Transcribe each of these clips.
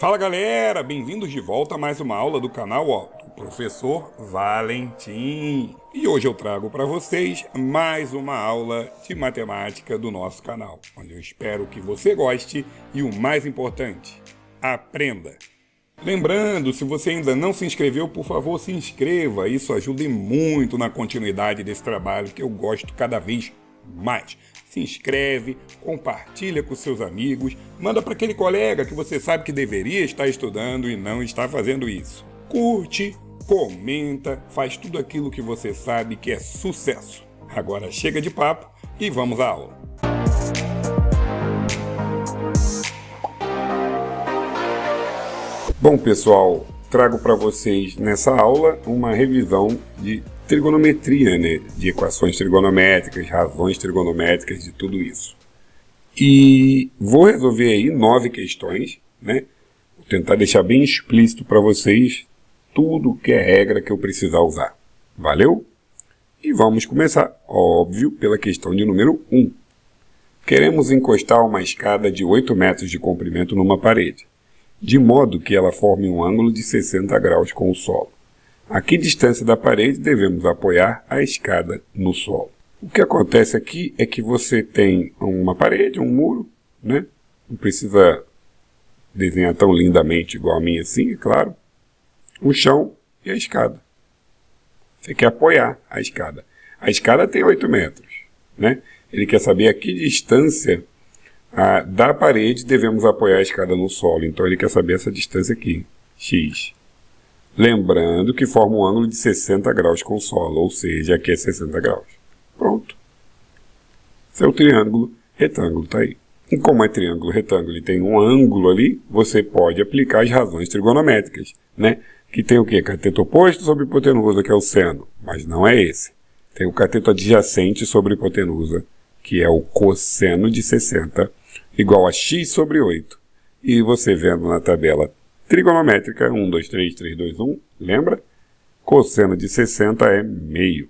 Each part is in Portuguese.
Fala galera, bem-vindos de volta a mais uma aula do canal do Professor Valentim. E hoje eu trago para vocês mais uma aula de matemática do nosso canal, onde eu espero que você goste e o mais importante, aprenda. Lembrando, se você ainda não se inscreveu, por favor se inscreva, isso ajuda muito na continuidade desse trabalho que eu gosto cada vez mais. Se inscreve, compartilha com seus amigos, manda para aquele colega que você sabe que deveria estar estudando e não está fazendo isso. Curte, comenta, faz tudo aquilo que você sabe que é sucesso. Agora chega de papo e vamos à aula. Bom pessoal, trago para vocês nessa aula uma revisão de trigonometria, né? De equações trigonométricas, razões trigonométricas, de tudo isso. E vou resolver aí 9 questões, né? Vou tentar deixar bem explícito para vocês tudo que é regra que eu precisar usar. Valeu? E vamos começar, óbvio, pela questão de número 1. Queremos encostar uma escada de 8 metros de comprimento numa parede, de modo que ela forme um ângulo de 60 graus com o solo. A que distância da parede devemos apoiar a escada no solo? O que acontece aqui é que você tem uma parede, um muro, né? Não precisa desenhar tão lindamente igual a minha assim, é claro. O chão e a escada. Você quer apoiar a escada. A escada tem 8 metros, né? Ele quer saber a que distância da parede devemos apoiar a escada no solo. Então ele quer saber essa distância aqui, x. Lembrando que forma um ângulo de 60 graus com o solo, ou seja, aqui é 60 graus. Pronto. Seu triângulo retângulo está aí. E como é triângulo retângulo e tem um ângulo ali, você pode aplicar as razões trigonométricas, né? Que tem o quê? Cateto oposto sobre hipotenusa, que é o seno. Mas não é esse. Tem o cateto adjacente sobre hipotenusa, que é o cosseno de 60, igual a x sobre 8. E você vendo na tabela trigonométrica, 1, 2, 3, 3, 2, 1, lembra? Cosseno de 60 é meio.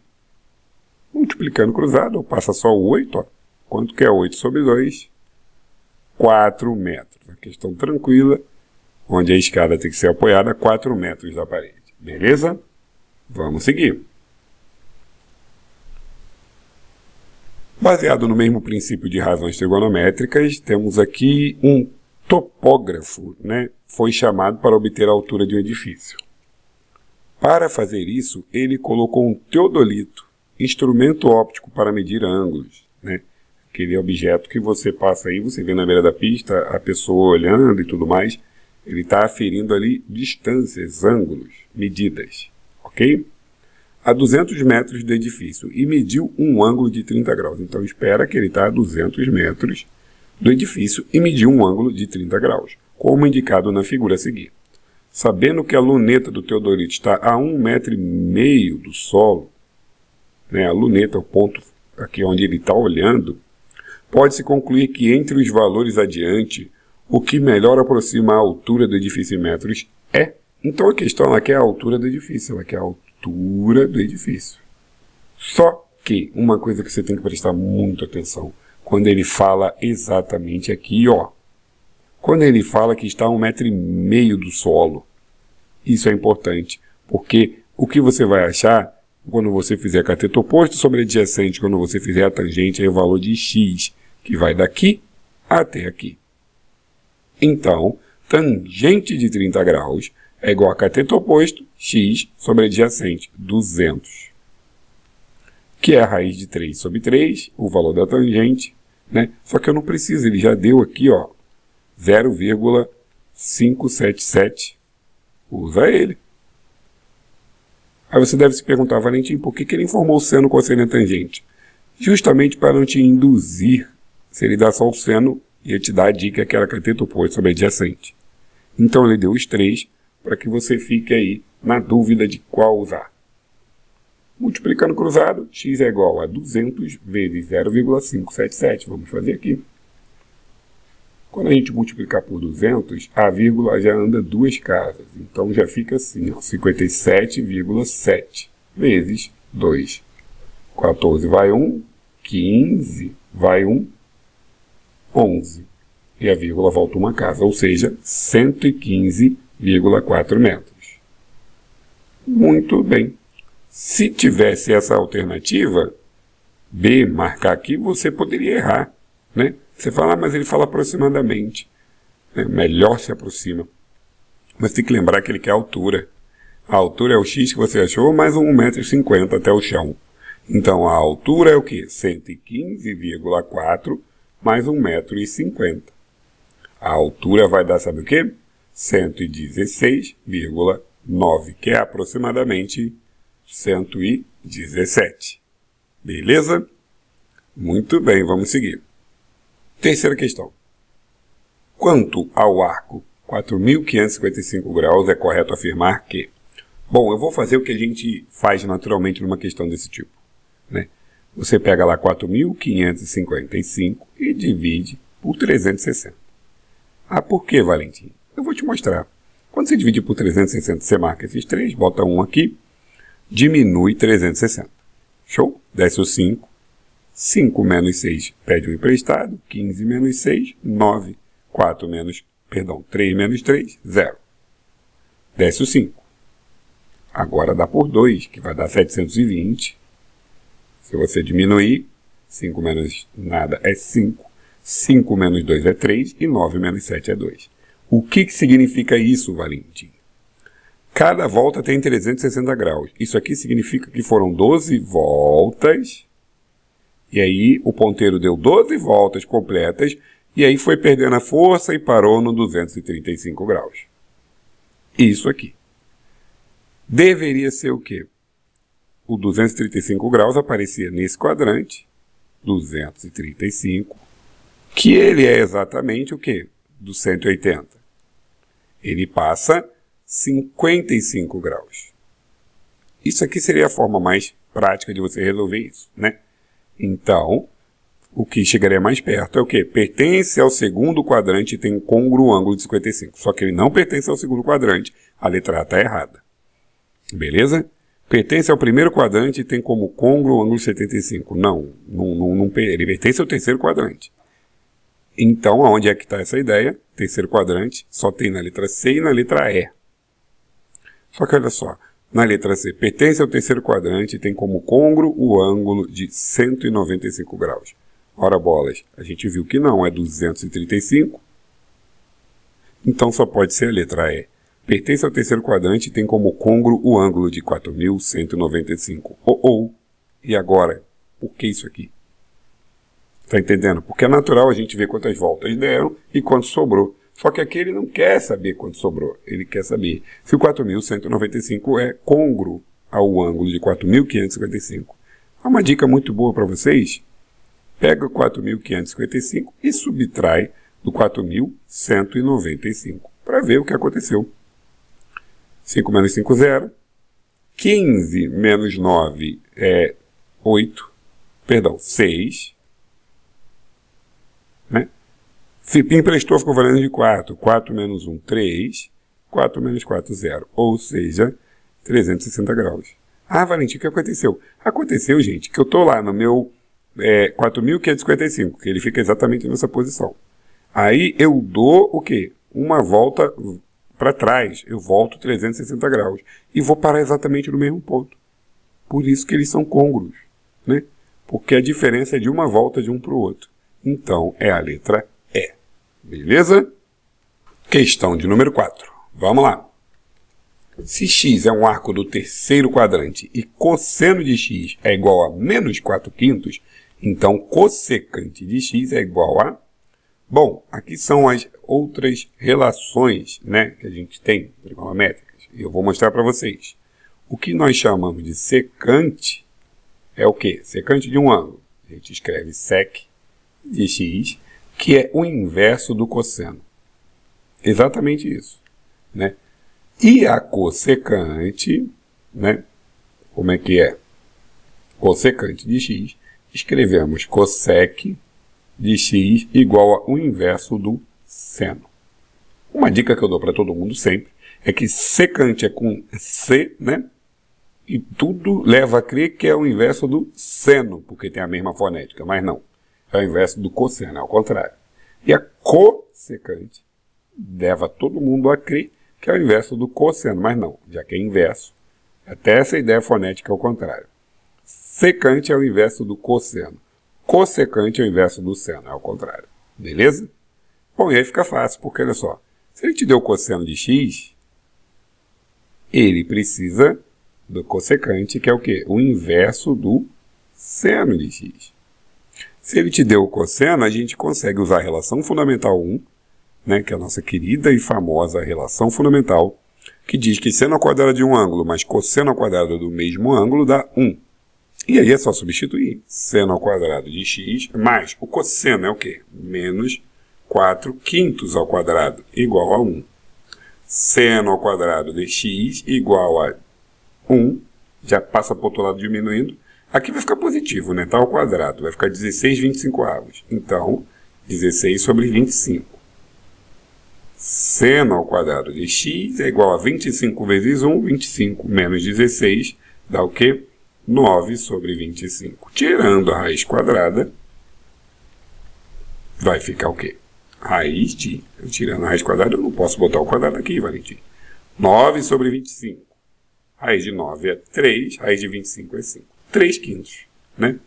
Multiplicando cruzado, passa só o 8, ó. Quanto que é 8 sobre 2? 4 metros. A questão tranquila, onde a escada tem que ser apoiada a 4 metros da parede. Beleza? Vamos seguir. Baseado no mesmo princípio de razões trigonométricas, temos aqui um topógrafo, né? Foi chamado para obter a altura de um edifício. Para fazer isso, ele colocou um teodolito, instrumento óptico para medir ângulos, né? Aquele objeto que você passa aí, você vê na beira da pista, a pessoa olhando e tudo mais, ele está aferindo ali distâncias, ângulos, medidas, ok? A 200 metros do edifício e mediu um ângulo de 30 graus. Então espera que ele está a 200 metros do edifício e mediu um ângulo de 30 graus, como indicado na figura a seguir. Sabendo que a luneta do teodolito está a 1,5 metro do solo, né, a luneta, o ponto aqui onde ele está olhando, pode-se concluir que entre os valores adiante, o que melhor aproxima a altura do edifício em metros é. Então a questão aqui é a altura do edifício, ela quer a altura do edifício. Só que uma coisa que você tem que prestar muita atenção, quando ele fala exatamente aqui, ó. Quando ele fala que está a 1,5 metro do solo, isso é importante, porque o que você vai achar quando você fizer cateto oposto sobre adjacente, quando você fizer a tangente, é o valor de x, que vai daqui até aqui. Então, tangente de 30 graus é igual a cateto oposto, x, sobre adjacente, 200. Que é a raiz de 3 sobre 3, o valor da tangente, né? Só que eu não preciso, ele já deu aqui, ó, 0,577. Usa ele. Aí você deve se perguntar, Valentim, por que ele informou o seno, cosseno e tangente? Justamente para não te induzir. Se ele dá só o seno, ia te dar a dica que era cateto oposto sobre adjacente. Então ele deu os 3 para que você fique aí na dúvida de qual usar. Multiplicando cruzado, x é igual a 200 vezes 0,577. Vamos fazer aqui. Quando a gente multiplicar por 200, a vírgula já anda 2 casas. Então já fica assim, ó, 57,7 vezes 2. 14 vai 1, 15 vai 1, 11. e a vírgula volta uma casa, ou seja, 115,4 metros. Muito bem. Se tivesse essa alternativa, B, marcar aqui, você poderia errar, né? Você fala, mas ele fala aproximadamente. Né? Melhor se aproxima. Mas tem que lembrar que ele quer altura. A altura é o X que você achou, mais 1,50 m até o chão. Então, a altura é o quê? 115,4 mais 1,50 m. A altura vai dar, sabe o quê? 116,9, que é aproximadamente 117. Beleza? Muito bem, vamos seguir. Terceira questão. Quanto ao arco 4.555 graus, é correto afirmar que... Bom, eu vou fazer o que a gente faz naturalmente numa questão desse tipo, né? Você pega lá 4.555 e divide por 360. Ah, por que, Valentim? Eu vou te mostrar. Quando você divide por 360, você marca esses 3, bota 1 aqui, diminui 360. Show? Desce o 5. 5 menos 6 pede um emprestado. 15 menos 6, 9. 3 menos 3, 0. Desce o 5. Agora dá por 2, que vai dar 720. Se você diminuir, 5 menos nada é 5. 5 menos 2 é 3 e 9 menos 7 é 2. O que significa isso, Valentim? Cada volta tem 360 graus. Isso aqui significa que foram 12 voltas. E aí o ponteiro deu 12 voltas completas. E aí foi perdendo a força e parou no 235 graus. Isso aqui. Deveria ser o quê? O 235 graus aparecia nesse quadrante. 235. Que ele é exatamente o quê? Do 180. Ele passa 55 graus. Isso aqui seria a forma mais prática de você resolver isso, né? Então, o que chegaria mais perto é o quê? Pertence ao segundo quadrante e tem um côngruo ângulo de 55. Só que ele não pertence ao segundo quadrante. A letra A está errada. Beleza? Pertence ao primeiro quadrante e tem como côngruo ângulo de 75. Não, ele pertence ao terceiro quadrante. Então, aonde é que está essa ideia? Terceiro quadrante só tem na letra C e na letra E. Só que olha só, na letra C, pertence ao terceiro quadrante e tem como côngruo o ângulo de 195 graus. Ora bolas, a gente viu que não, é 235. Então só pode ser a letra E. Pertence ao terceiro quadrante e tem como côngruo o ângulo de 4.195. E agora? Por que isso aqui? Tá entendendo? Porque é natural a gente ver quantas voltas deram e quanto sobrou. Só que aqui ele não quer saber quanto sobrou. Ele quer saber se o 4.195 é côngruo ao ângulo de 4.555. Há uma dica muito boa para vocês. Pega o 4.555 e subtrai do 4.195 para ver o que aconteceu. 5 menos 5, 0. 15 menos 9 é 8. Perdão, 6. Né? Se emprestou, ficou valendo de 4. 4 menos 1, 3. 4 menos 4, 0. Ou seja, 360 graus. Ah, Valentim, o que aconteceu? Aconteceu, gente, que eu estou lá no meu 4.555, que ele fica exatamente nessa posição. Aí eu dou o quê? Uma volta para trás. Eu volto 360 graus. E vou parar exatamente no mesmo ponto. Por isso que eles são côngruos, né? Porque a diferença é de uma volta de um para o outro. Então, é a letra E. Beleza? Questão de número 4. Vamos lá. Se x é um arco do terceiro quadrante e cosseno de x é igual a menos 4/5, então cossecante de x é igual a... Bom, aqui são as outras relações, né, que a gente tem, trigonométricas. E eu vou mostrar para vocês. O que nós chamamos de secante é o quê? Secante de um ângulo. A gente escreve sec de x, que é o inverso do cosseno. Exatamente isso, né? E a cossecante, né? Como é que é? Cossecante de x, escrevemos cossec de x igual a o inverso do seno. Uma dica que eu dou para todo mundo sempre é que secante é com C, né? E tudo leva a crer que é o inverso do seno, porque tem a mesma fonética, mas não. É o inverso do cosseno, é ao contrário. E a cossecante leva todo mundo a crer que é o inverso do cosseno, mas não, já que é inverso. Até essa ideia fonética é o contrário. Secante é o inverso do cosseno. Cossecante é o inverso do seno, é o contrário. Beleza? Bom, e aí fica fácil, porque olha só, se ele te deu o cosseno de x, ele precisa do cossecante, que é o quê? O inverso do seno de x. Se ele te deu o cosseno, a gente consegue usar a relação fundamental 1, né, que é a nossa querida e famosa relação fundamental, que diz que seno ao quadrado de um ângulo mais cosseno ao quadrado do mesmo ângulo dá 1. E aí é só substituir. Seno ao quadrado de x mais o cosseno é o quê? Menos 4/5 ao quadrado igual a 1. Seno ao quadrado de x igual a 1. Já passa para o outro lado diminuindo. Aqui vai ficar positivo, né? Tá ao quadrado. Vai ficar 16/25. Então, 16 sobre 25. Seno ao quadrado de x é igual a 25 vezes 1. 25 menos 16 dá o quê? 9 sobre 25. Tirando a raiz quadrada, vai ficar o quê? Raiz de... Tirando a raiz quadrada, eu não posso botar o quadrado aqui, Valentim. 9 sobre 25. Raiz de 9 é 3, raiz de 25 é 5. 3/5, né?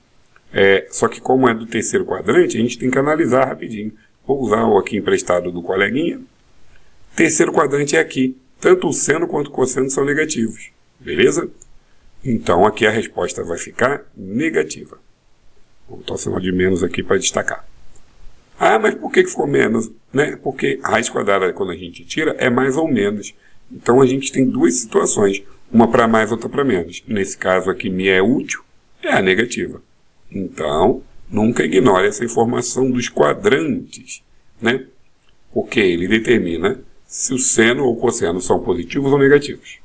Só que como é do terceiro quadrante, a gente tem que analisar rapidinho. Vou usar o aqui emprestado do coleguinha. Terceiro quadrante é aqui. Tanto o seno quanto o cosseno são negativos. Beleza? Então, aqui a resposta vai ficar negativa. Vou botar o sinal de menos aqui para destacar. Ah, mas por que ficou menos? Né? Porque a raiz quadrada, quando a gente tira, é mais ou menos. Então, a gente tem duas situações. Uma para mais, outra para menos. Nesse caso aqui, me é útil, é a negativa. Então, nunca ignore essa informação dos quadrantes, né? Porque ele determina se o seno ou o cosseno são positivos ou negativos.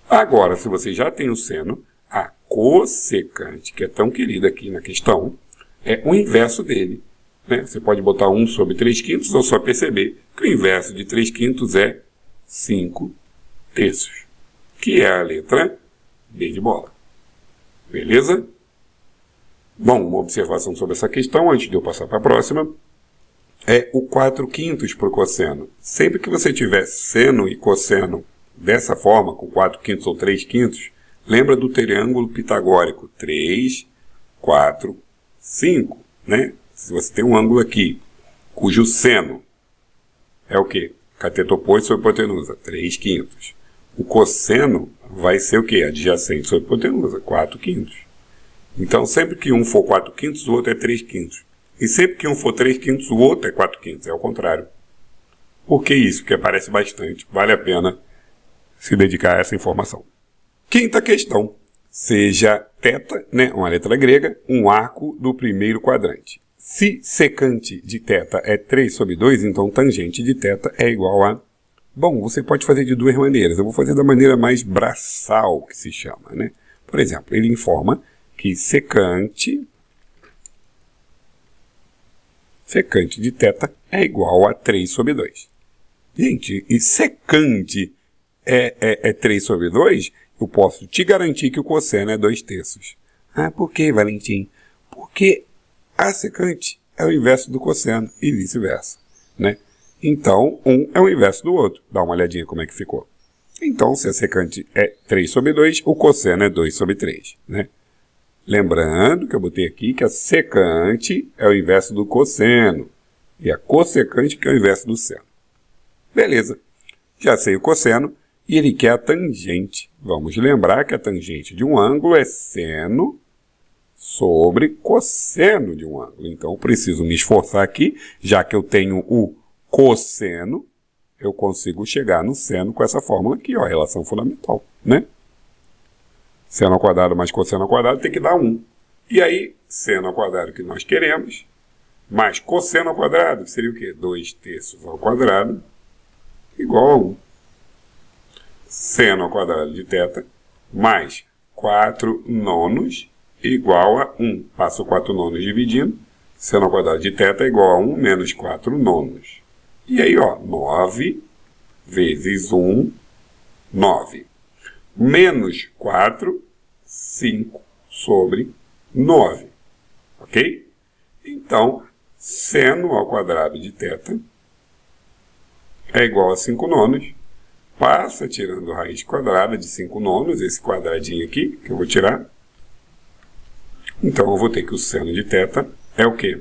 Agora, se você já tem o seno, a cossecante, que é tão querida aqui na questão, é o inverso dele. Né? Você pode botar 1 sobre 3/5 ou só perceber que o inverso de 3/5 é 5/3, que é a letra B de bola. Beleza? Bom, uma observação sobre essa questão, antes de eu passar para a próxima, é o 4/5 para o cosseno. Sempre que você tiver seno e cosseno dessa forma, com 4/5 ou 3/5, lembra do triângulo pitagórico 3, 4, 5, né? Se você tem um ângulo aqui, cujo seno é o quê? Cateto oposto sobre hipotenusa, 3/5. O cosseno vai ser o quê? Adjacente sobre hipotenusa, 4/5. Então, sempre que um for 4/5, o outro é 3/5. E sempre que um for 3/5, o outro é 4/5. É o contrário. Por que isso? Porque aparece bastante. Vale a pena se dedicar a essa informação. Quinta questão. Seja θ, né, uma letra grega, um arco do primeiro quadrante. Se secante de θ é 3 sobre 2, então tangente de θ é igual a... Bom, você pode fazer de duas maneiras. Eu vou fazer da maneira mais braçal, que se chama, né? Por exemplo, ele informa que secante de θ é igual a 3 sobre 2. Gente, e secante é 3 sobre 2, eu posso te garantir que o cosseno é 2/3. Ah, por que, Valentim? Porque a secante é o inverso do cosseno e vice-versa, né? Então, um é o inverso do outro. Dá uma olhadinha como é que ficou. Então, se a secante é 3 sobre 2, o cosseno é 2 sobre 3, né? Lembrando que eu botei aqui que a secante é o inverso do cosseno e a cossecante que é o inverso do seno. Beleza. Já sei o cosseno e ele quer a tangente. Vamos lembrar que a tangente de um ângulo é seno sobre cosseno de um ângulo. Então, eu preciso me esforçar aqui, já que eu tenho o cosseno, eu consigo chegar no seno com essa fórmula aqui, ó, relação fundamental, né? Seno ao quadrado mais cosseno ao quadrado tem que dar 1. E aí, seno ao quadrado que nós queremos, mais cosseno ao quadrado, que seria o quê? 2/3 ao quadrado, igual a 1. Seno ao quadrado de θ, mais 4/9, igual a 1. Passo 4/9 dividindo. Seno ao quadrado de θ é igual a 1 menos 4/9. E aí, ó, 9 vezes 1, 9. Menos 4, 5 sobre 9. Ok? Então, seno ao quadrado de θ é igual a 5 nonos. Passa tirando raiz quadrada de 5 nonos, esse quadradinho aqui, que eu vou tirar. Então, eu vou ter que o seno de θ é o quê?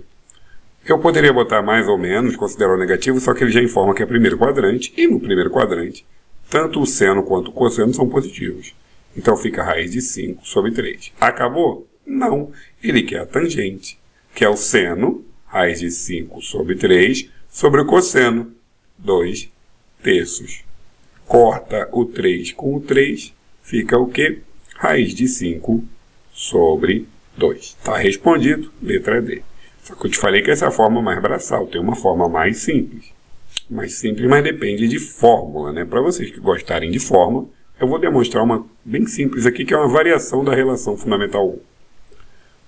Eu poderia botar mais ou menos, considerar o negativo, só que ele já informa que é primeiro quadrante, e no primeiro quadrante, tanto o seno quanto o cosseno são positivos. Então, fica a raiz de 5 sobre 3. Acabou? Não. Ele quer a tangente, que é o seno, raiz de 5 sobre 3, sobre o cosseno, 2 terços. Corta o 3 com o 3, fica o quê? Raiz de 5 sobre 2. Está respondido, letra D. Só que eu te falei que essa é a forma mais braçal, tem uma forma mais simples. Mais simples, mas depende de fórmula, né? Para vocês que gostarem de fórmula, eu vou demonstrar uma bem simples aqui, que é uma variação da relação fundamental 1.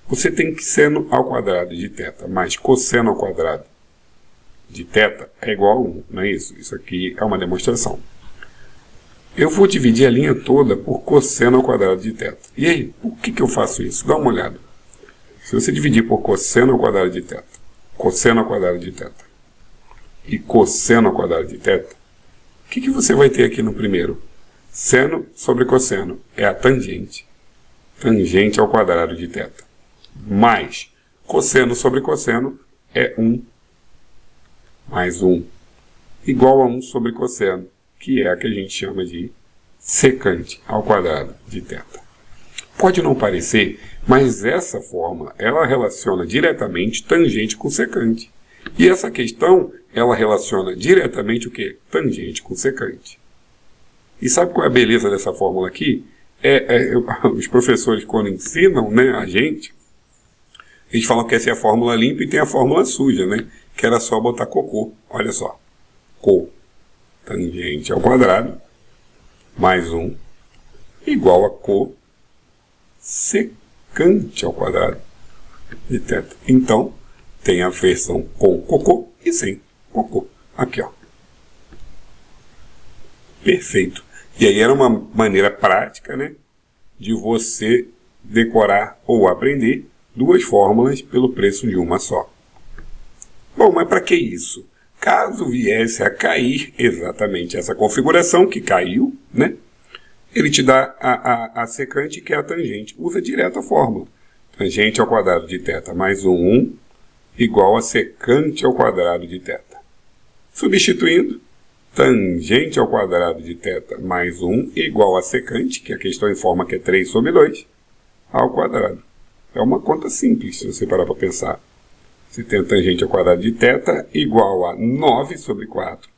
Você tem que seno ao quadrado de θ mais cosseno ao quadrado de θ é igual a 1, não é isso? Isso aqui é uma demonstração. Eu vou dividir a linha toda por cosseno ao quadrado de θ. E aí, por que eu faço isso? Dá uma olhada. Se você dividir por cosseno ao quadrado de θ, cosseno ao quadrado de θ e cosseno ao quadrado de θ, o que você vai ter aqui no primeiro? Seno sobre cosseno é a tangente. Tangente ao quadrado de θ. Mais cosseno sobre cosseno é 1 mais 1 igual a 1 sobre cosseno, que é a que a gente chama de secante ao quadrado de θ. Pode não parecer, mas essa forma, ela relaciona diretamente tangente com secante. E essa questão, ela relaciona diretamente o quê? Tangente com secante. E sabe qual é a beleza dessa fórmula aqui? Os professores, quando ensinam, né, a gente, eles falam que essa é a fórmula limpa e tem a fórmula suja, né? Que era só botar cocô. Olha só. Tangente ao quadrado mais 1 igual a secante ao quadrado de θ. Então, tem a versão com cocô e sem cocô. Aqui, ó. Perfeito. E aí era uma maneira prática, né, de você decorar ou aprender duas fórmulas pelo preço de uma só. Bom, mas para que isso? Caso viesse a cair exatamente essa configuração que caiu, né, ele te dá a secante, que é a tangente. Usa direto a fórmula. Tangente ao quadrado de θ mais 1 igual a secante ao quadrado de θ. Substituindo, tangente ao quadrado de θ mais 1 igual a secante, que a questão informa que é 3 sobre 2, ao quadrado. É uma conta simples, se você parar para pensar. Você tem a tangente ao quadrado de θ igual a 9 sobre 4.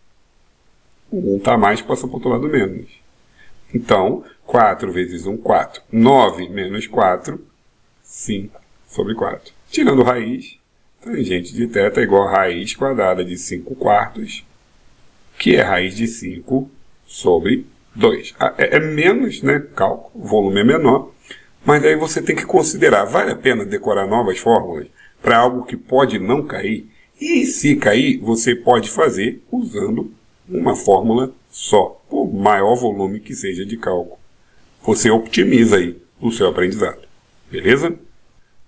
O 1 está mais, passa para o outro lado menos. Então, 4 vezes 1, 4. 9 menos 4, 5 sobre 4. Tirando raiz, tangente de θ é igual a raiz quadrada de 5 quartos, que é raiz de 5 sobre 2. É menos, né? Cálculo, o volume é menor. Mas aí você tem que considerar, vale a pena decorar novas fórmulas para algo que pode não cair? E se cair, você pode fazer usando uma fórmula só, por maior volume que seja de cálculo. Você optimiza aí o seu aprendizado. Beleza?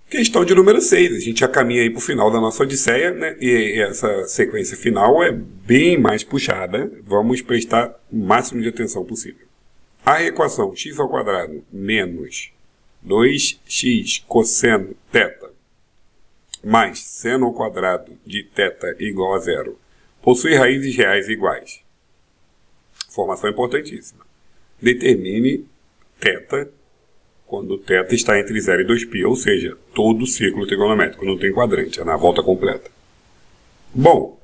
Questão de número 6. A gente já caminha aí para o final da nossa odisseia, né? E essa sequência final é bem mais puxada. Vamos prestar o máximo de atenção possível. A equação x ao quadrado menos 2x cosseno θ mais seno ao quadrado de θ igual a 0 possui raízes reais iguais. Informação importantíssima. Determine θ quando θ está entre 0 e 2π, ou seja, todo o círculo trigonométrico, não tem quadrante, é na volta completa. Bom,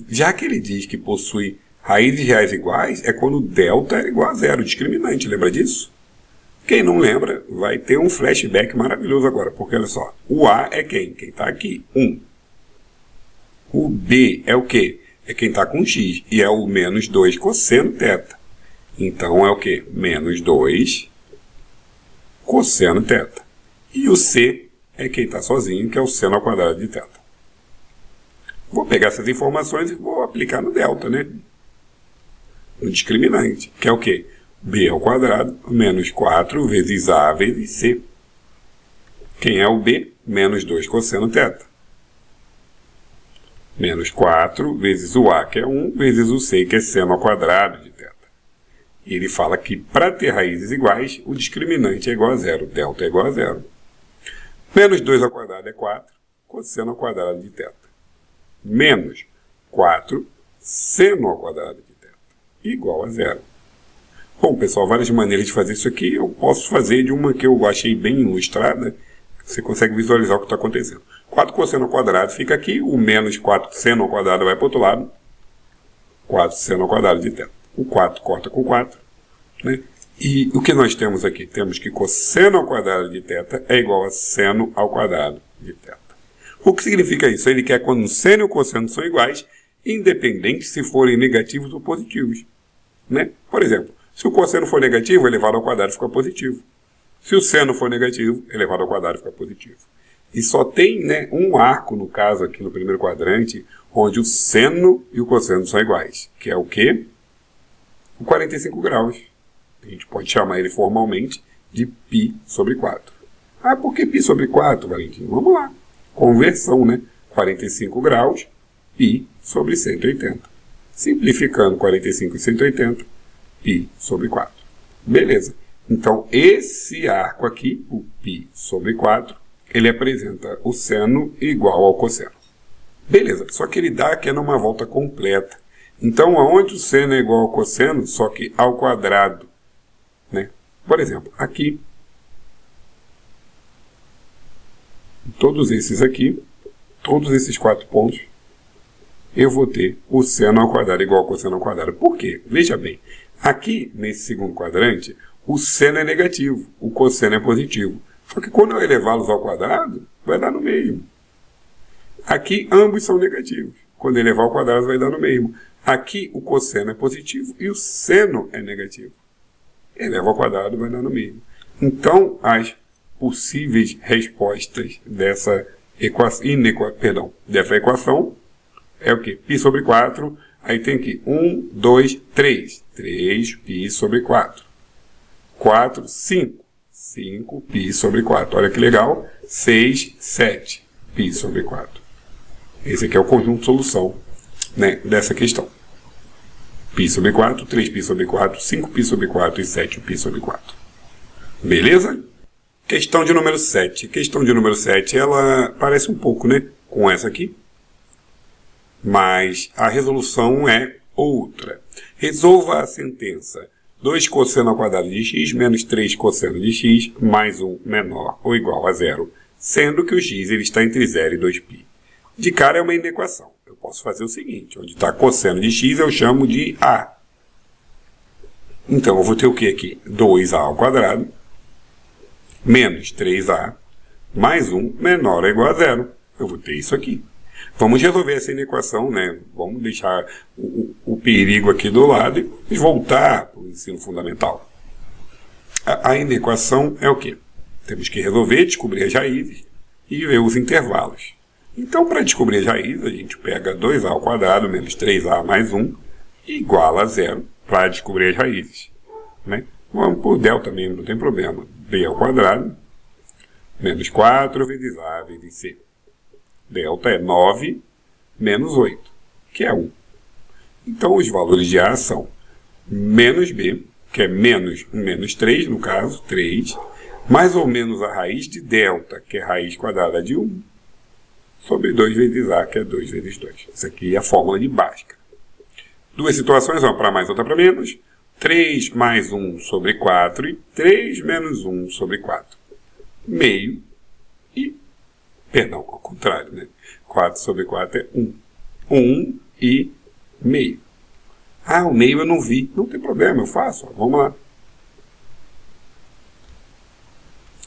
já que ele diz que possui raízes reais iguais, é quando delta é igual a 0, discriminante, lembra disso? Quem não lembra, vai ter um flashback maravilhoso agora, porque olha só, o A é quem? Quem está aqui, 1. O B é o quê? É quem está com x, e é o menos 2 cosseno θ. Então é o quê? Menos 2 cosseno θ. E o C é quem está sozinho, que é o seno ao quadrado de θ. Vou pegar essas informações e vou aplicar no delta, né? No discriminante, que é o quê? B ao quadrado menos 4 vezes A vezes C. Quem é o B? Menos 2 cosseno θ. Menos 4 vezes o A, que é 1, vezes o C, que é seno ao quadrado de θ. E ele fala que para ter raízes iguais, o discriminante é igual a zero. Delta é igual a zero. Menos 2 ao quadrado é 4, cosseno ao quadrado de θ. Menos 4 seno ao quadrado de θ, igual a zero. Bom, pessoal, várias maneiras de fazer isso aqui. Eu posso fazer de uma que eu achei bem ilustrada. Você consegue visualizar o que está acontecendo. 4 cosseno ao quadrado fica aqui. O menos 4 seno ao quadrado vai para o outro lado. 4 seno ao quadrado de θ. O 4 corta com 4. Né? E o que nós temos aqui? Temos que cosseno ao quadrado de θ é igual a seno ao quadrado de θ. O que significa isso? Ele quer quando o seno e o cosseno são iguais, independente se forem negativos ou positivos. Né? Por exemplo, se o cosseno for negativo, elevado ao quadrado fica positivo. Se o seno for negativo, elevado ao quadrado fica positivo. E só tem, né, um arco, no caso aqui no primeiro quadrante, onde o seno e o cosseno são iguais. Que é o quê? O 45 graus. A gente pode chamar ele formalmente de π sobre 4. Ah, por que π sobre 4, Valentim? Vamos lá. Conversão, né? 45 graus, π sobre 180. Simplificando 45 e 180, π sobre 4. Beleza. Então, esse arco aqui, o π sobre 4, ele apresenta o seno igual ao cosseno. Beleza, só que ele dá aqui numa volta completa. Então, aonde o seno é igual ao cosseno, só que ao quadrado, né? Por exemplo, aqui, todos esses aqui, todos esses 4 pontos, eu vou ter o seno ao quadrado igual ao cosseno ao quadrado. Por quê? Veja bem, aqui nesse segundo quadrante, o seno é negativo, o cosseno é positivo. Só que quando eu elevá-los ao quadrado, vai dar no mesmo. Aqui ambos são negativos. Quando elevar ao quadrado vai dar no mesmo. Aqui o cosseno é positivo e o seno é negativo. Eleva ao quadrado vai dar no mesmo. Então, as possíveis respostas dessa equação é o quê? Π sobre 4. Aí tem aqui 1, 2, 3. 3 π sobre 4. 4, 5. 5 π sobre 4. Olha que legal. 6, 7 π sobre 4. Esse aqui é o conjunto de solução, né, dessa questão. Π sobre 4, 3π sobre 4, 5π sobre 4 e 7π sobre 4. Beleza? Questão de número 7. Questão de número 7, ela parece um pouco, né, com essa aqui. Mas a resolução é outra. Resolva a sentença. 2 cosseno ao quadrado de x menos 3 cosseno de x mais 1 menor ou igual a zero, sendo que o x ele está entre 0 e 2π. De cara é uma inequação. Eu posso fazer o seguinte, onde está cosseno de x eu chamo de a. Então eu vou ter o que aqui? 2a ao quadrado menos 3a mais 1 menor ou igual a zero. Eu vou ter isso aqui. Vamos resolver essa inequação, né? Vamos deixar o perigo aqui do lado e voltar para o ensino fundamental. A inequação é o quê? Temos que resolver, descobrir as raízes e ver os intervalos. Então, para descobrir as raízes, a gente pega 2a ao quadrado menos 3a mais 1 igual a zero para descobrir as raízes. Né? Vamos por delta mesmo, não tem problema. b ao quadrado menos 4 vezes a vezes c. Delta é 9 menos 8, que é 1. Então, os valores de A são menos B, que é menos menos 3, no caso, 3, mais ou menos a raiz de delta, que é raiz quadrada de 1, sobre 2 vezes A, que é 2 vezes 2. Isso aqui é a fórmula de Bhaskara. Duas situações, uma para mais, outra para menos. 3 mais 1 sobre 4 e 3 menos 1 sobre 4. Meio e... Perdão, ao contrário, né? 4 sobre 4 é 1. 1 e meio. Ah, o meio eu não vi. Não tem problema, eu faço. Ó. Vamos lá.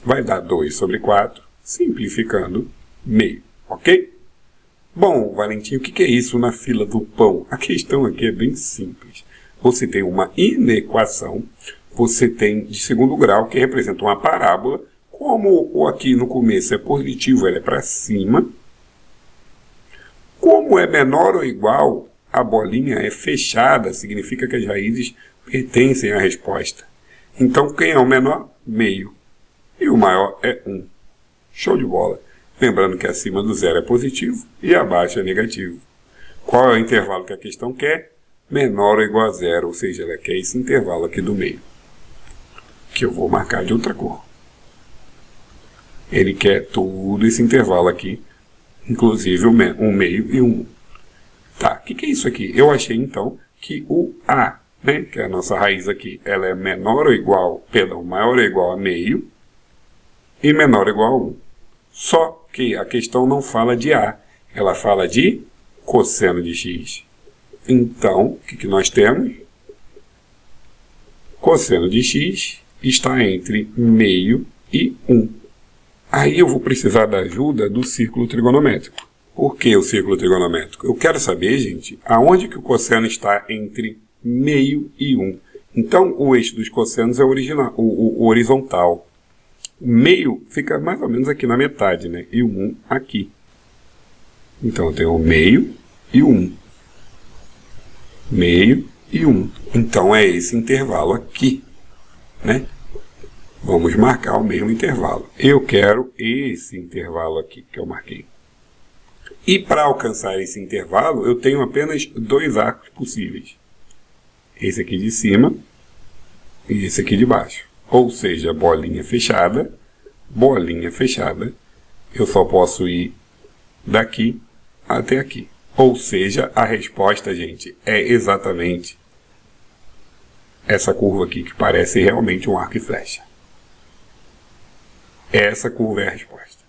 Vai dar 2 sobre 4, simplificando, meio. Ok? Bom, Valentim, o que é isso na fila do pão? A questão aqui é bem simples. Você tem uma inequação, você tem de segundo grau, que representa uma parábola. Como o aqui no começo é positivo, ela é para cima. Como é menor ou igual, a bolinha é fechada, significa que as raízes pertencem à resposta. Então, quem é o menor? Meio. E o maior é 1. Show de bola. Lembrando que acima do zero é positivo e abaixo é negativo. Qual é o intervalo que a questão quer? Menor ou igual a zero, ou seja, ela quer esse intervalo aqui do meio, que eu vou marcar de outra cor. Ele quer todo esse intervalo aqui, inclusive um meio e um 1. Tá, o que é isso aqui? Eu achei então que o A, né, que é a nossa raiz aqui, ela é menor ou igual, perdão, maior ou igual a meio e menor ou igual a 1. Só que a questão não fala de A, ela fala de cosseno de x. Então, o que nós temos? Cosseno de x está entre meio e 1. Aí eu vou precisar da ajuda do círculo trigonométrico. Por que o círculo trigonométrico? Eu quero saber, gente, aonde que o cosseno está entre meio e 1. Então, o eixo dos cossenos é o horizontal. O meio fica mais ou menos aqui na metade, né? E o 1 aqui. Então, eu tenho o meio e o 1. Meio e 1. Então, é esse intervalo aqui, né? Vamos marcar o mesmo intervalo. Eu quero esse intervalo aqui que eu marquei. E para alcançar esse intervalo, eu tenho apenas dois arcos possíveis. Esse aqui de cima e esse aqui de baixo. Ou seja, bolinha fechada, eu só posso ir daqui até aqui. Ou seja, a resposta, gente, é exatamente essa curva aqui, que parece realmente um arco e flecha. Essa curva é a resposta.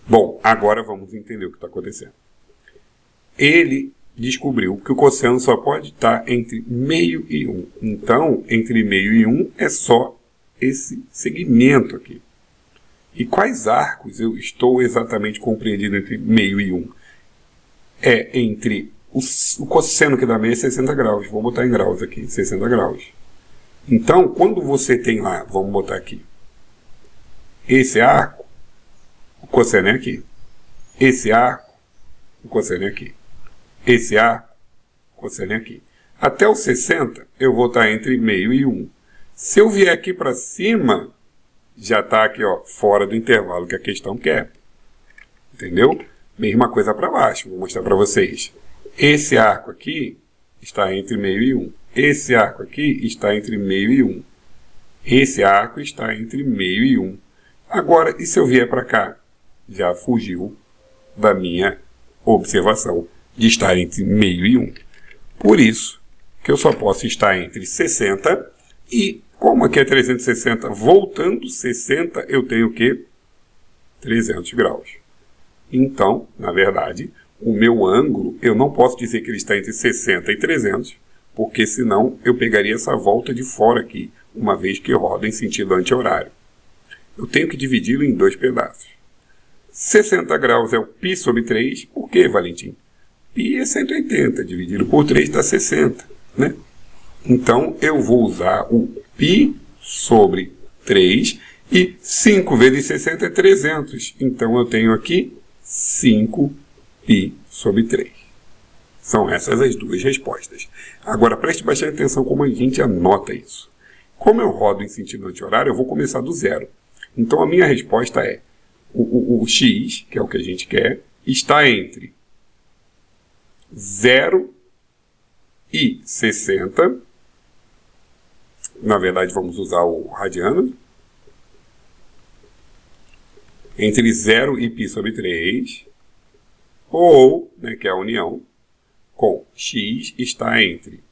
Bom, agora vamos entender o que está acontecendo. Ele descobriu que o cosseno só pode estar entre meio e 1. Então, entre meio e 1 é só esse segmento aqui. E quais arcos eu estou exatamente compreendido entre meio e 1? É entre o cosseno que dá meio é 60 graus. Vou botar em graus aqui, 60 graus. Então, quando você tem lá, vamos botar aqui, esse arco, o cosseno é aqui. Esse arco, o cosseno é aqui. Esse arco, o cosseno é aqui. Até os 60, eu vou estar entre meio e 1. Se eu vier aqui para cima, já está aqui, ó, fora do intervalo que a questão quer. Entendeu? Mesma coisa para baixo, vou mostrar para vocês. Esse arco aqui está entre meio e 1. Esse arco aqui está entre meio e 1. Esse arco está entre meio e 1. Agora, e se eu vier para cá? Já fugiu da minha observação de estar entre meio e 1. Por isso que eu só posso estar entre 60 e, como aqui é 360, voltando 60, eu tenho o quê? 300 graus. Então, na verdade, o meu ângulo, eu não posso dizer que ele está entre 60 e 300, porque senão eu pegaria essa volta de fora aqui, uma vez que roda em sentido anti-horário. Eu tenho que dividi-lo em dois pedaços. 60 graus é o π sobre 3. Por quê, Valentim? Π é 180, dividido por 3 dá 60, né? Então, eu vou usar o π sobre 3 e 5 vezes 60 é 300. Então, eu tenho aqui 5π sobre 3. São essas as duas respostas. Agora, preste bastante atenção como a gente anota isso. Como eu rodo em sentido anti-horário, eu vou começar do zero. Então, a minha resposta é, o x, que é o que a gente quer, está entre 0 e 60. Na verdade, vamos usar o radiano. Entre 0 e π sobre 3. Ou, né, que é a união, com x está entre...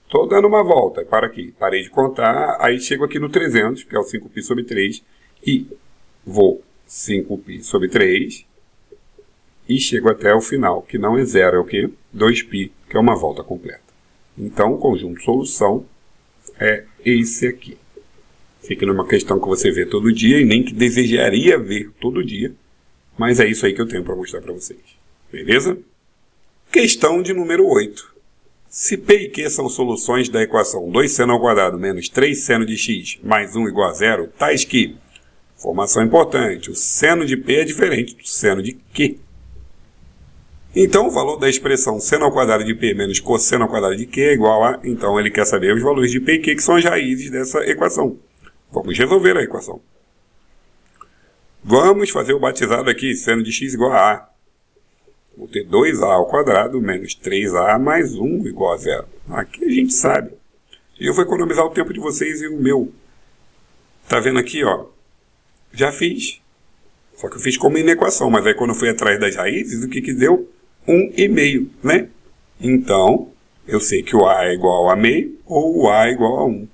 Estou dando uma volta para aqui. Parei de contar, aí chego aqui no 300, que é o 5π sobre 3. E vou 5π sobre 3 e chego até o final, que não é zero, é o quê? 2π, que é uma volta completa. Então, o conjunto solução é esse aqui. Fica numa questão que você vê todo dia e nem que desejaria ver todo dia, mas é isso aí que eu tenho para mostrar para vocês. Beleza? Questão de número 8. Se P e Q são soluções da equação 2seno² menos 3seno de x mais 1 igual a 0, tais que... Informação importante, o seno de P é diferente do seno de Q. Então, o valor da expressão seno² de P menos cosseno² de Q é igual a... Então, ele quer saber os valores de P e Q, que são as raízes dessa equação. Vamos resolver a equação. Vamos fazer o batizado aqui, seno de x igual a A. Vou ter 2a ao quadrado menos 3a mais 1 igual a zero. Aqui a gente sabe. Eu vou economizar o tempo de vocês e o meu. Tá vendo aqui, ó? Já fiz. Só que eu fiz como inequação, mas aí quando eu fui atrás das raízes, o que deu? 1,5, né? Então, eu sei que o a é igual a meio ou o a é igual a 1.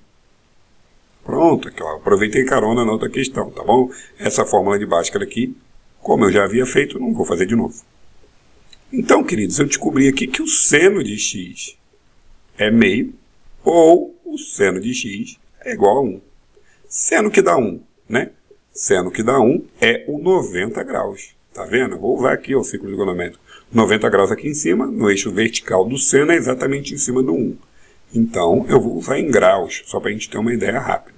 Pronto, aqui, ó, aproveitei carona na outra questão, tá bom? Essa fórmula de Bhaskara aqui, como eu já havia feito, não vou fazer de novo. Então, queridos, eu descobri aqui que o seno de x é meio ou o seno de x é igual a 1. Seno que dá 1, né? Seno que dá 1 é o 90 graus. Tá vendo? Eu vou usar aqui o círculo trigonométrico. 90 graus aqui em cima, no eixo vertical do seno é exatamente em cima do 1. Então, eu vou usar em graus, só para a gente ter uma ideia rápida.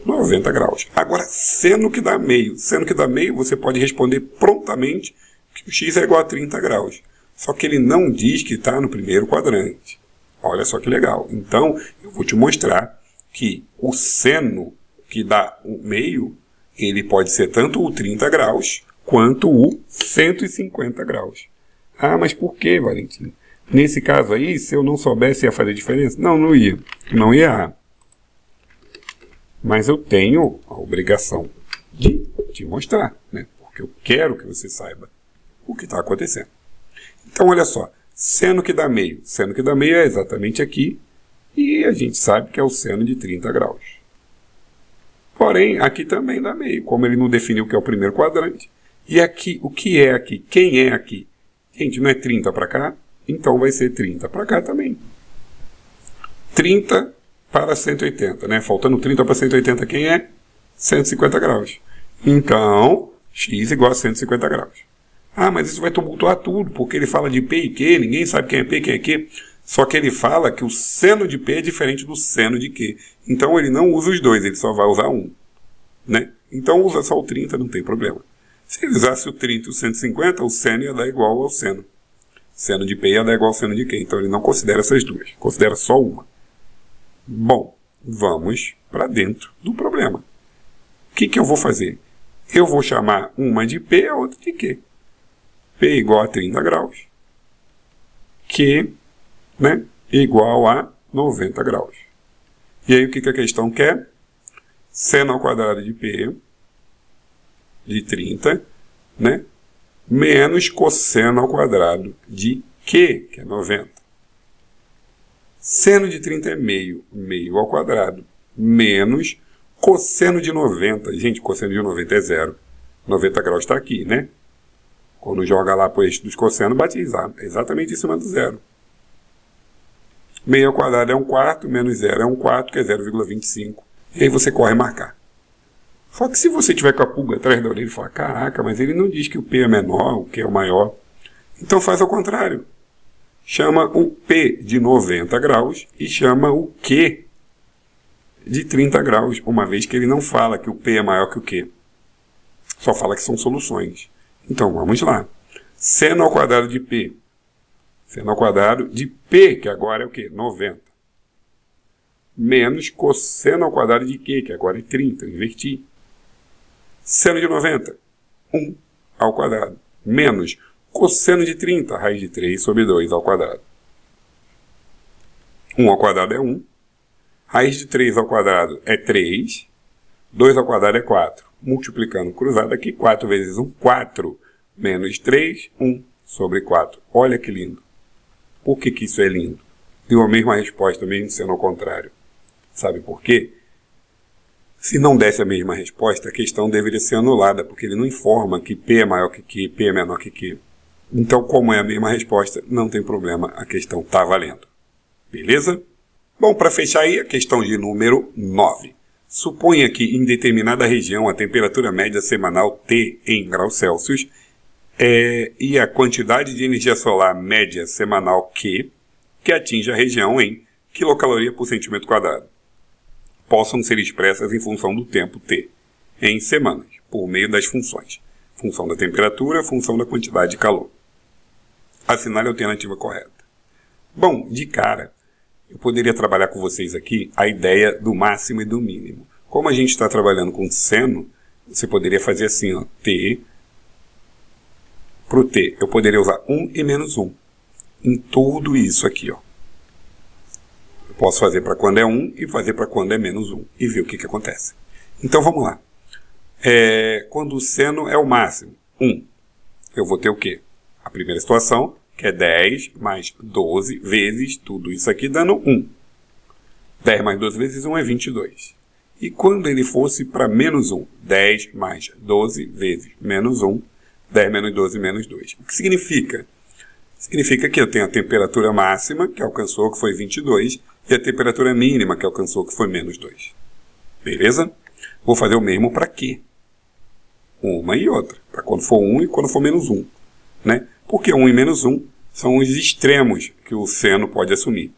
90 graus. Agora, seno que dá meio. Seno que dá meio, você pode responder prontamente que o x é igual a 30 graus. Só que ele não diz que está no primeiro quadrante. Olha só que legal. Então, eu vou te mostrar que o seno que dá o meio, ele pode ser tanto o 30 graus quanto o 150 graus. Ah, mas por que, Valentim? Nesse caso aí, se eu não soubesse, ia fazer diferença? Não, não ia. Não ia errar. Mas eu tenho a obrigação de te mostrar, né? Porque eu quero que você saiba o que está acontecendo. Então, olha só. Seno que dá meio. Seno que dá meio é exatamente aqui. E a gente sabe que é o seno de 30 graus. Porém, aqui também dá meio, como ele não definiu que é o primeiro quadrante. E aqui, o que é aqui? Quem é aqui? Gente, não é 30 para cá? Então vai ser 30 para cá também. 30 para 180, né? Faltando 30 para 180, quem é? 150 graus. Então, x igual a 150 graus. Ah, mas isso vai tumultuar tudo, porque ele fala de P e Q, ninguém sabe quem é P e quem é Q. Só que ele fala que o seno de P é diferente do seno de Q. Então ele não usa os dois, ele só vai usar um, né? Então usa só o 30, não tem problema. Se ele usasse o 30 e o 150, o seno ia dar igual ao seno. Seno de P ia dar igual ao seno de Q. Então ele não considera essas duas, considera só uma. Bom, vamos para dentro do problema. O que eu vou fazer? Eu vou chamar uma de P e a outra de Q. P igual a 30 graus. Q, né, igual a 90 graus. E aí o que a questão quer? Seno ao quadrado de P, de 30, né, menos cosseno ao quadrado de Q, que é 90. Seno de 30 é meio, meio ao quadrado, menos cosseno de 90. Gente, cosseno de 90 é zero. 90 graus está aqui, né? Quando joga lá para o eixo dos cossenos, bate exatamente em cima do zero. Meio ao quadrado é 1/4, menos zero é 1/4, que é 0,25. E aí você corre marcar. Só que se você tiver com a pulga atrás da orelha e falar, caraca, mas ele não diz que o P é menor, o Q é o maior. Então faz ao contrário. Chama o P de 90 graus e chama o Q de 30 graus, uma vez que ele não fala que o P é maior que o Q. Só fala que são soluções. Então vamos lá. Seno ao quadrado de P. Seno ao quadrado de P, que agora é o quê? 90. Menos cosseno ao quadrado de Q, que agora é 30. Eu inverti. Seno de 90. 1 ao quadrado. Menos cosseno de 30. Raiz de 3 sobre 2 ao quadrado. 1 ao quadrado é 1. Raiz de 3 ao quadrado é 3. 2 ao quadrado é 4. Multiplicando cruzado aqui, 4 vezes 1, 4. Menos 3, 1 sobre 4. Olha que lindo. Por que isso é lindo? Deu a mesma resposta, mesmo sendo ao contrário. Sabe por quê? Se não desse a mesma resposta, a questão deveria ser anulada, porque ele não informa que P é maior que Q, P é menor que Q. Então, como é a mesma resposta, não tem problema, a questão está valendo. Beleza? Bom, para fechar aí, a questão de número 9. Suponha que em determinada região a temperatura média semanal T em graus Celsius e a quantidade de energia solar média semanal Q, que atinge a região em quilocaloria por centímetro quadrado, possam ser expressas em função do tempo T, em semanas, por meio das funções. Função da temperatura, função da quantidade de calor. Assinale a alternativa correta. Bom, de cara, eu poderia trabalhar com vocês aqui a ideia do máximo e do mínimo. Como a gente está trabalhando com seno, você poderia fazer assim, ó, T Para o t, eu poderia usar 1 e menos 1 em tudo isso aqui, ó. Eu posso fazer para quando é 1 e fazer para quando é menos 1 e ver o que acontece. Então vamos lá. Quando o seno é o máximo, 1, eu vou ter o quê? A primeira situação, que é 10 mais 12 vezes tudo isso aqui, dando 1. 10 mais 12 vezes 1 é 22. E quando ele fosse para menos 1, 10 mais 12 vezes menos 1, 10 menos 12 menos 2. O que significa? Significa que eu tenho a temperatura máxima, que alcançou, que foi 22, e a temperatura mínima, que alcançou, que foi menos 2. Beleza? Vou fazer o mesmo para quê? Uma e outra. Para quando for 1 e quando for menos 1. Né? Porque 1 e menos 1 são os extremos que o seno pode assumir.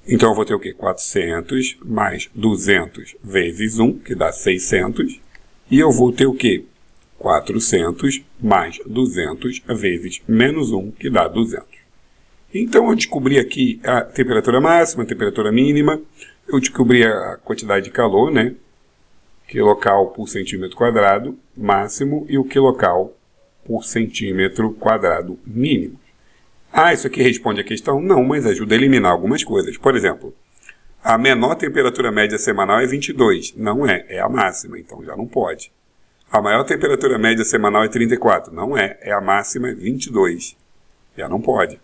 Então eu vou ter o quê? 400 mais 200 vezes 1, que dá 600. E eu vou ter o quê? 400 mais 200 vezes menos 1, que dá 200. Então eu descobri aqui a temperatura máxima, a temperatura mínima. Eu descobri a quantidade de calor, né? Quilocal por centímetro quadrado máximo e o quilocal por centímetro quadrado mínimo. Ah, isso aqui responde a questão? Não, mas ajuda a eliminar algumas coisas. Por exemplo, a menor temperatura média semanal é 22. Não é, é a máxima, então já não pode. A maior temperatura média semanal é 34. Não é, é a máxima, é 22. Já não pode.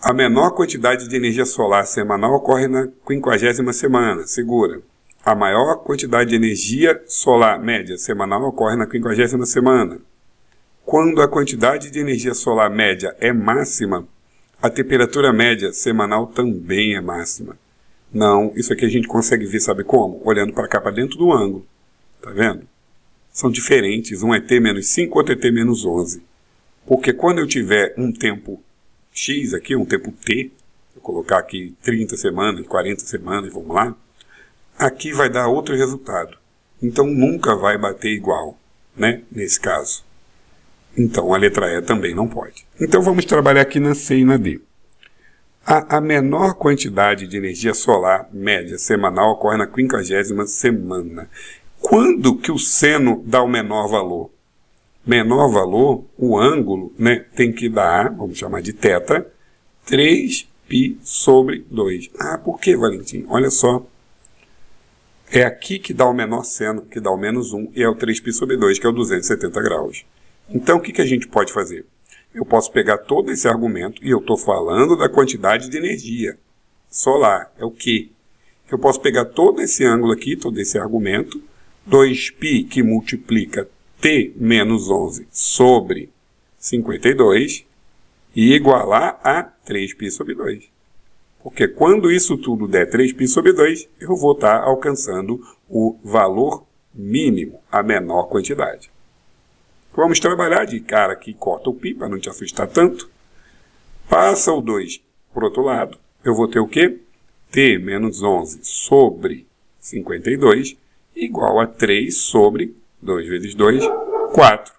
A menor quantidade de energia solar semanal ocorre na 50ª semana, segura. A maior quantidade de energia solar média semanal ocorre na 50ª semana. Quando a quantidade de energia solar média é máxima, a temperatura média semanal também é máxima. Não, isso aqui a gente consegue ver, sabe como? Olhando para cá, para dentro do ângulo. Tá vendo? São diferentes, um é T-5, outro é T-11. Porque quando eu tiver um tempo X aqui, um tempo T, vou colocar aqui 30 semanas, 40 semanas, vamos lá, aqui vai dar outro resultado. Então nunca vai bater igual, né? Nesse caso. Então, a letra E também não pode. Então, vamos trabalhar aqui na C e na D. A menor quantidade de energia solar média semanal ocorre na 50ª semana. Quando que o seno dá o menor valor? Menor valor, o ângulo, né, tem que dar, vamos chamar de θ, 3π sobre 2. Ah, por que, Valentim? Olha só. É aqui que dá o menor seno, que dá o menos 1, e é o 3π sobre 2, que é o 270 graus. Então, o que a gente pode fazer? Eu posso pegar todo esse argumento, e eu estou falando da quantidade de energia solar. É o quê? Eu posso pegar todo esse ângulo aqui, todo esse argumento, 2π que multiplica T menos 11 sobre 52, e igualar a 3π sobre 2. Porque quando isso tudo der 3π sobre 2, eu vou estar alcançando o valor mínimo, a menor quantidade. Vamos trabalhar de cara aqui, corta o π para não te assustar tanto. Passa o 2 para o outro lado. Eu vou ter o quê? T menos 11 sobre 52 igual a 3 sobre 2 vezes 2, 4.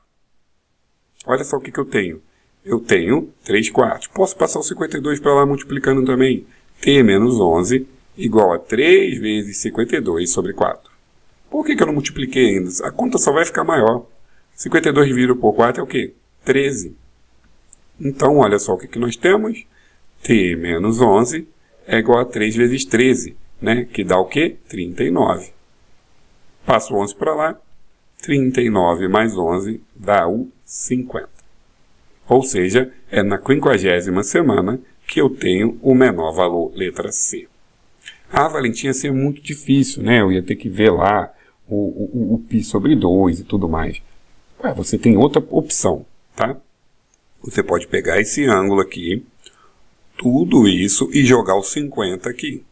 Olha só o que eu tenho. Eu tenho 3 quartos. Posso passar o 52 para lá multiplicando também. T menos 11 igual a 3 vezes 52 sobre 4. Por que eu não multipliquei ainda? A conta só vai ficar maior. 52 dividido por 4 é o quê? 13. Então, olha só o que nós temos. T menos 11 é igual a 3 vezes 13, né? Que dá o quê? 39. Passo 11 para lá. 39 mais 11 dá o 50. Ou seja, é na 50ª semana que eu tenho o menor valor, letra C. Ah, Valentim, ia ser muito difícil, né? Eu ia ter que ver lá o π sobre 2 e tudo mais. Ué, você tem outra opção, tá? Você pode pegar esse ângulo aqui, tudo isso, e jogar o 50 aqui,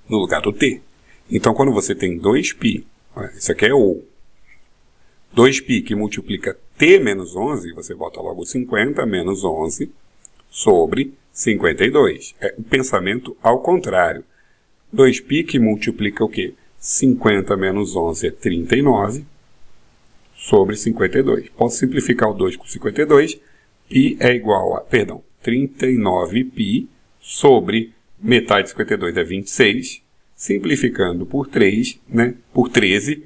no lugar do T. Então, quando você tem 2π, isso aqui é O, 2π que multiplica T menos 11, você bota logo 50 menos 11 sobre 52. É o pensamento ao contrário. 2π que multiplica o quê? 50 menos 11 é 39 sobre 52. Posso simplificar o 2 com 52. Π é igual a, 39π sobre metade de 52 é 26. Simplificando por 3, né? Por 13,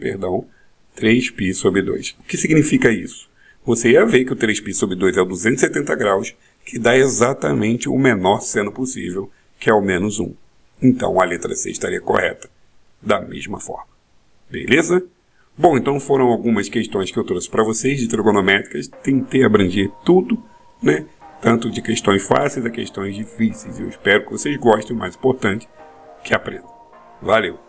3π sobre 2. O que significa isso? você ia ver que o 3π sobre 2 é o 270 graus, que dá exatamente o menor seno possível, que é o menos 1. Então a letra C estaria correta da mesma forma. Beleza? Bom, então foram algumas questões que eu trouxe para vocês de trigonométricas. Tentei abranger tudo, né? Tanto de questões fáceis a questões difíceis. Eu espero que vocês gostem, o mais importante, que aprendam. Valeu!